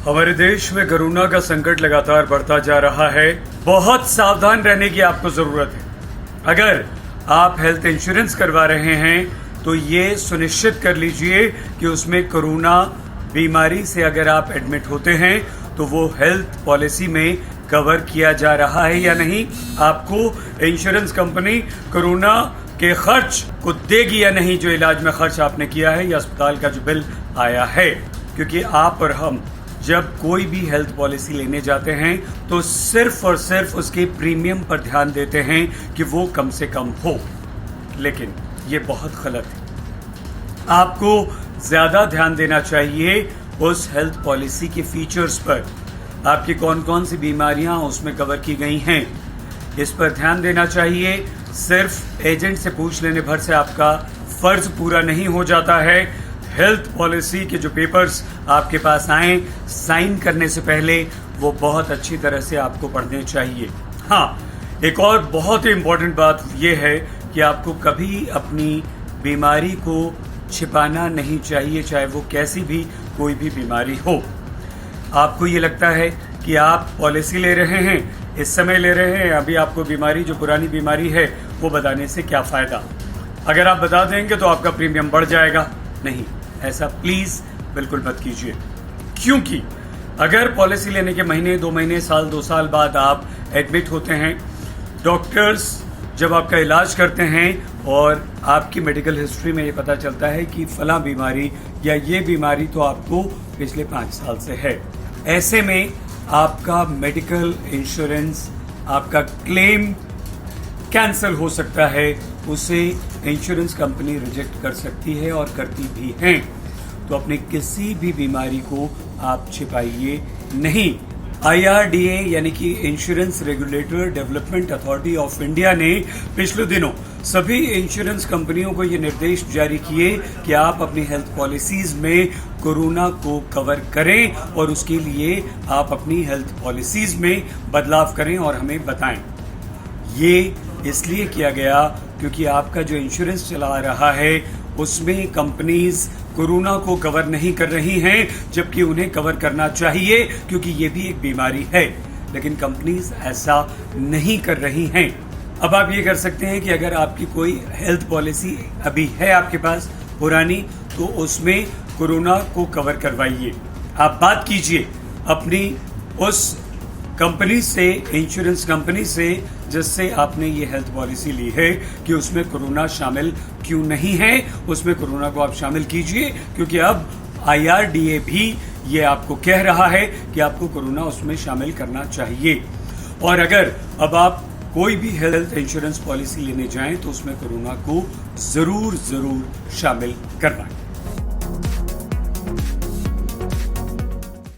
हमारे देश में कोरोना का संकट लगातार बढ़ता जा रहा है। बहुत सावधान रहने की आपको जरूरत है। अगर आप हेल्थ इंश्योरेंस करवा रहे हैं तो ये सुनिश्चित कर लीजिए कि उसमें कोरोना बीमारी से अगर आप एडमिट होते हैं तो वो हेल्थ पॉलिसी में कवर किया जा रहा है या नहीं। आपको इंश्योरेंस कंपनी कोरोना के खर्च को देगी या नहीं, जो इलाज में खर्च आपने किया है या अस्पताल का जो बिल आया है। क्योंकि आप और हम जब कोई भी हेल्थ पॉलिसी लेने जाते हैं तो सिर्फ और सिर्फ उसके प्रीमियम पर ध्यान देते हैं कि वो कम से कम हो, लेकिन ये बहुत गलत है। आपको ज्यादा ध्यान देना चाहिए उस हेल्थ पॉलिसी के फीचर्स पर, आपकी कौन कौन सी बीमारियां उसमें कवर की गई हैं, इस पर ध्यान देना चाहिए। सिर्फ एजेंट से पूछ लेने भर से आपका फर्ज पूरा नहीं हो जाता है। हेल्थ पॉलिसी के जो पेपर्स आपके पास आए, साइन करने से पहले वो बहुत अच्छी तरह से आपको पढ़ने चाहिए। हाँ, एक और बहुत ही इंपॉर्टेंट बात ये है कि आपको कभी अपनी बीमारी को छिपाना नहीं चाहिए, चाहे वो कैसी भी कोई भी बीमारी हो। आपको ये लगता है कि आप पॉलिसी ले रहे हैं, इस समय ले रहे हैं, अभी आपको बीमारी जो पुरानी बीमारी है वो बताने से क्या फायदा। अगर आप बता देंगे तो आपका प्रीमियम बढ़ जाएगा। नहीं, ऐसा प्लीज बिल्कुल मत कीजिए। क्योंकि अगर पॉलिसी लेने के महीने, 2 महीने, साल, 2 साल बाद आप एडमिट होते हैं, डॉक्टर्स जब आपका इलाज करते हैं और आपकी मेडिकल हिस्ट्री में ये पता चलता है कि फला बीमारी या ये बीमारी तो आपको पिछले 5 साल से है, ऐसे में आपका मेडिकल इंश्योरेंस, आपका क्लेम कैंसिल हो सकता है, उसे इंश्योरेंस कंपनी रिजेक्ट कर सकती है और करती भी हैं। तो अपने किसी भी बीमारी को आप छिपाइए नहीं। IRDA यानी कि insurance regulator development authority of India ने पिछले दिनों सभी इंश्योरेंस कंपनियों को ये निर्देश जारी किए कि आप अपनी हेल्थ पॉलिसीज में कोरोना को कवर करें और उसके लिए आप अपनी हेल्थ पॉलिसीज में बदलाव करें और हमें बताएं। ये इसलिए किया गया क्योंकि आपका जो इंश्योरेंस चला रहा है उसमें कंपनीज कोरोना को कवर नहीं कर रही हैं, जबकि उन्हें कवर करना चाहिए क्योंकि ये भी एक बीमारी है, लेकिन कंपनीज ऐसा नहीं कर रही हैं। अब आप ये कर सकते हैं कि अगर आपकी कोई हेल्थ पॉलिसी अभी है आपके पास पुरानी, तो उसमें कोरोना को कवर करवाइए। आप बात कीजिए अपनी उस कंपनी से, इंश्योरेंस कंपनी से जिससे आपने ये हेल्थ पॉलिसी ली है, कि उसमें कोरोना शामिल क्यों नहीं है। उसमें कोरोना को आप शामिल कीजिए क्योंकि अब IRDA भी ये आपको कह रहा है कि आपको कोरोना उसमें शामिल करना चाहिए। और अगर अब आप कोई भी हेल्थ इंश्योरेंस पॉलिसी लेने जाएं तो उसमें कोरोना को जरूर शामिल करना है।